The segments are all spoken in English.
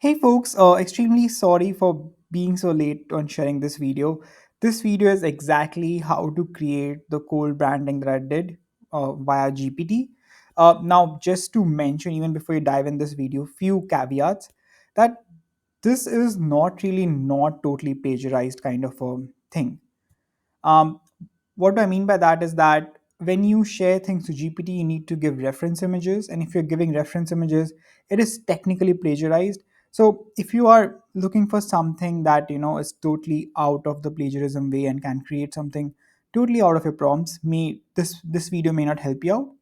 Hey folks, extremely sorry for being so late on sharing this video. This video is exactly how to create the cold branding that I did via GPT. Now, just to mention, even before you dive in this video, few caveats that this is not really not totally plagiarized kind of a thing. Um, what do I mean by that is that when you share things to GPT, you need to give reference images. And if you're giving reference images, it is technically plagiarized. So if you are looking for something that is totally out of the plagiarism way and can create something totally out of your prompts, may this video may not help you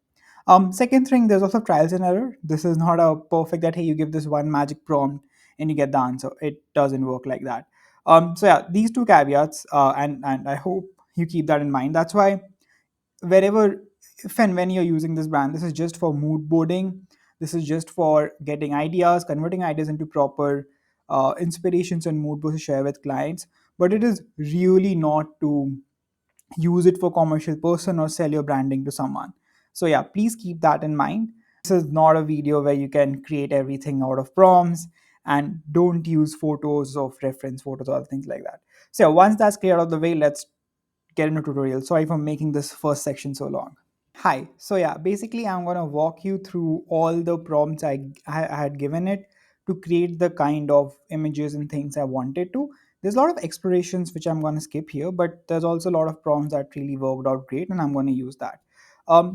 out. Second thing, there's also trials and error. This is not a perfect that hey, you give this one magic prompt and you get the answer. It doesn't work like that. So yeah, these two caveats, and I hope you keep that in mind. That's why wherever, if and when you're using this brand, this is just for mood boarding. This is just for getting ideas, converting ideas into proper inspirations and mood boards to share with clients. But it is really not to use it for commercial person or sell your branding to someone. So yeah, please keep that in mind. This is not a video where you can create everything out of prompts, and don't use photos of reference photos or things like that. So yeah, once that's clear out of the way, let's get into tutorial. Sorry for making this first section so long. Hi. So yeah, basically I'm gonna walk you through all the prompts I had given it to create the kind of images and things I wanted to. There's a lot of explorations which I'm gonna skip here, but there's also a lot of prompts that really worked out great, and I'm gonna use that.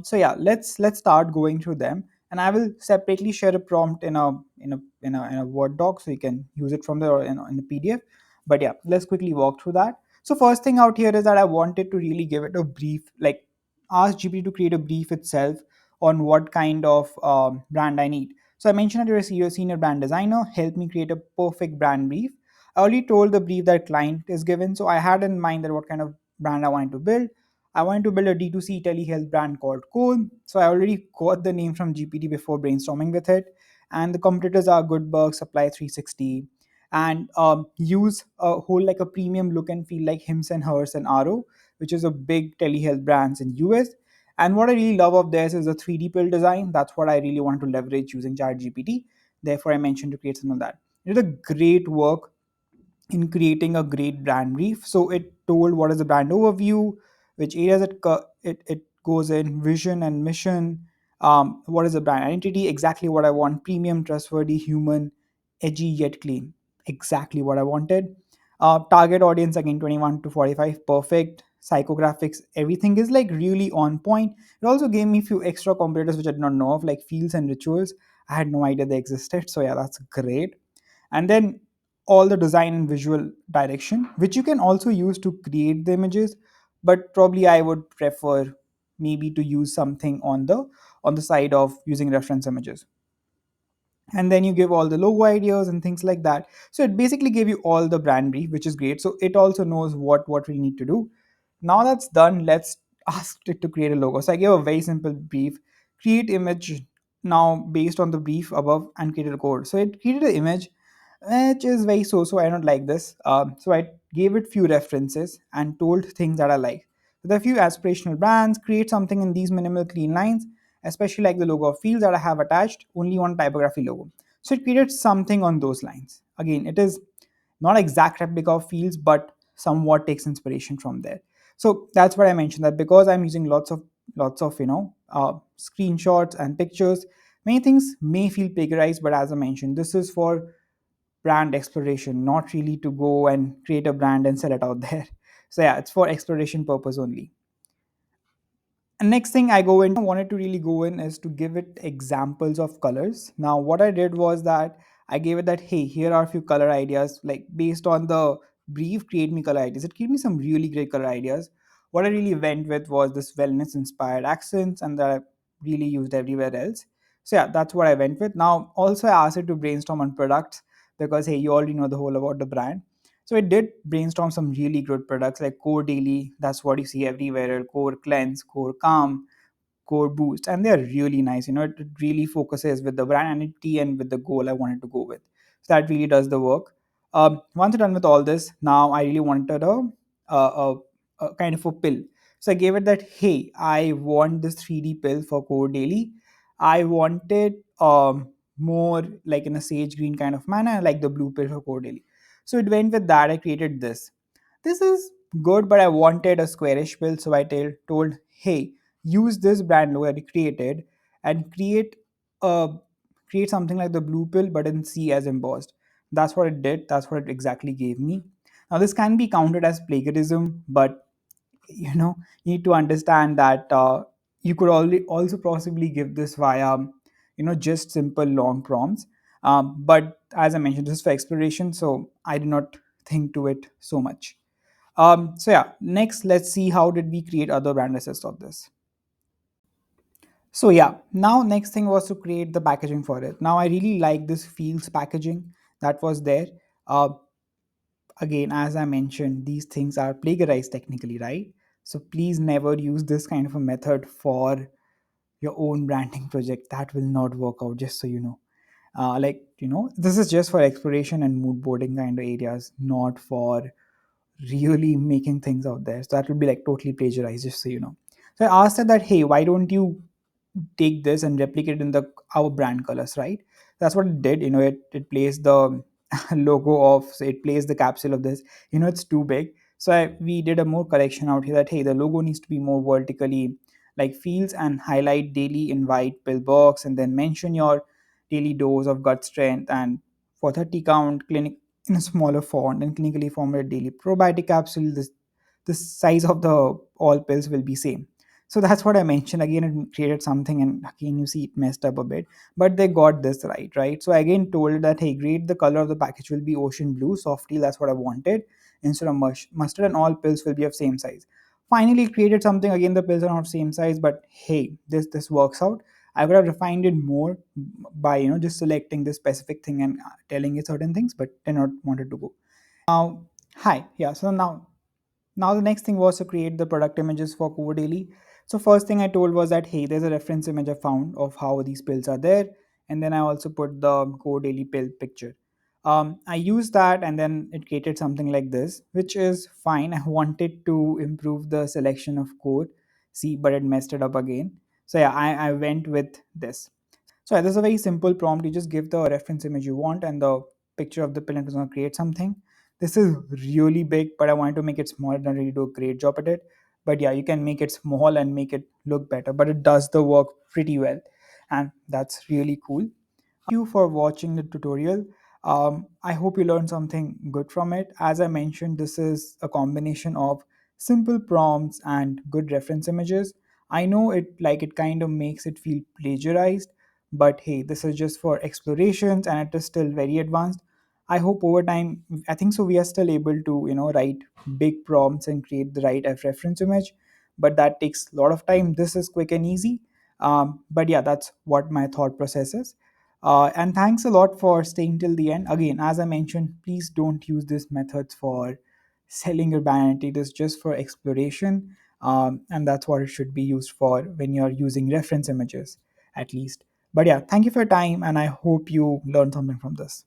So yeah, let's start going through them, and I will separately share a prompt in a Word doc so you can use it from there or in a PDF. But yeah, let's quickly walk through that. So first thing out here is that I wanted to really give it a brief, like ask GPT to create a brief itself on what kind of brand I need. So I mentioned that you're a senior brand designer. Help me create a perfect brand brief. I already told the brief that client is given, so I had in mind that what kind of brand I wanted to build. I wanted to build a D2C telehealth brand called Cool. So I already got the name from GPT before brainstorming with it. And the competitors are Goodberg, Supply 360, and use a whole like a premium look and feel like Hims and Hers and Aro, which is a big telehealth brands in US. And what I really love of this is the 3D pill design. That's what I really want to leverage using ChatGPT. Therefore, I mentioned to create some of that. It did a great work in creating a great brand brief. So it told what is the brand overview, which areas it goes in, vision and mission, what is the brand identity, exactly what I want, premium, trustworthy, human, edgy yet clean, exactly what I wanted. Target audience again 21 to 45, perfect. Psychographics, everything is like really on point. It also gave me a few extra competitors which I did not know of, like fields and rituals. I had no idea they existed. So yeah, that's great. And then all the design and visual direction, which you can also use to create the images, but probably I would prefer maybe to use something on the side of using reference images. And then you give all the logo ideas and things like that. So it basically gave you all the brand brief, which is great. So it also knows what we need to do. Now that's done, let's ask it to create a logo. So I gave a very simple brief: create image now based on the brief above and created a code. So it created an image which is very so I don't like this. So I gave it few references and told things that I like. So there are few aspirational brands, create something in these minimal clean lines, especially like the logo of fields that I have attached, only one typography logo. So it created something on those lines. Again, it is not exact replica of fields, but somewhat takes inspiration from there. So that's what I mentioned, that because I'm using lots of screenshots and pictures, many things may feel plagiarized, but as I mentioned, this is for brand exploration, not really to go and create a brand and sell it out there. So yeah, it's for exploration purpose only. And next thing I wanted to really go in is to give it examples of colors. Now what I did was that I gave it that, hey, here are a few color ideas, like based on the brief, create me color ideas. It gave me some really great color ideas. What I really went with was this wellness inspired accents, and that I really used everywhere else. So yeah, that's what I went with. Now also I asked it to brainstorm on products, because hey, you already know the whole about the brand. So it did brainstorm some really good products like Core Daily. That's what you see everywhere. Core Cleanse, Core Calm, Core Boost, and they're really nice. It really focuses with the brand identity and with the goal I wanted to go with. So that really does the work. Once you're done with all this, now I really wanted a, a, a kind of a pill. So I gave it that, hey, I want this 3D pill for Core Daily. I wanted more like in a sage green kind of manner, like the blue pill for Cordaly. So it went with that. I created this. This is good, but I wanted a squarish pill, so I told, hey, use this brand logo that I created and a create something like the blue pill, but in C as embossed. That's what it did. That's what it exactly gave me. Now this can be counted as plagiarism, but you need to understand that you could also possibly give this via just simple long prompts, but as I mentioned, this is for exploration, so I did not think to it so much. So yeah, next let's see how did we create other brand assets of this. So yeah, now next thing was to create the packaging for it. Now I really like this fields packaging that was there. uh, Again, as I mentioned, these things are plagiarized technically, right? So please never use this kind of a method for your own branding project. That will not work out, just so you know. This is just for exploration and mood boarding kind of areas, not for really making things out there. So that would be like totally plagiarized, just so you know. So I asked her that, hey, why don't you take this and replicate it in the our brand colors, right? That's what it did. It plays the logo of, so it plays the capsule of this. It's too big, so we did a more correction out here that, hey, the logo needs to be more vertically, like fields and highlight daily in white pill box, and then mention your daily dose of gut strength and for 30 count clinic in a smaller font, and clinically formulated daily probiotic capsule. The size of the all pills will be same. So that's what I mentioned. Again, it created something, and again you see it messed up a bit, but they got this right. So I again told it that, hey, great, the color of the package will be ocean blue soft teal, that's what I wanted, instead of mustard, and all pills will be of same size. Finally created something, again the pills are not same size, but hey, this works out. I would have refined it more by just selecting this specific thing and telling it certain things, but did not wanted to go. Now, hi, yeah. So now the next thing was to create the product images for Core Daily. So first thing I told was that, hey, there's a reference image I found of how these pills are there, and then I also put the Core Daily pill picture. I used that, and then it created something like this, which is fine. I wanted to improve the selection of code, see, but it messed it up again. So yeah, I went with this. So yeah, this is a very simple prompt. You just give the reference image you want and the picture of the pill, and it's going to create something. This is really big, but I wanted to make it smaller and really do a great job at it. But yeah, you can make it small and make it look better, but it does the work pretty well. And that's really cool. You for watching the tutorial. I hope you learned something good from it. As I mentioned, this is a combination of simple prompts and good reference images. I know it kind of makes it feel plagiarized, but hey, this is just for explorations and it is still very advanced. I hope over time, I think so, we are still able to write big prompts and create the right reference image, but that takes a lot of time. This is quick and easy. But yeah, that's what my thought process is. And thanks a lot for staying till the end. Again, as I mentioned, please don't use these methods for selling your vanity. It is just for exploration. And that's what it should be used for when you're using reference images, at least. But yeah, thank you for your time, and I hope you learned something from this.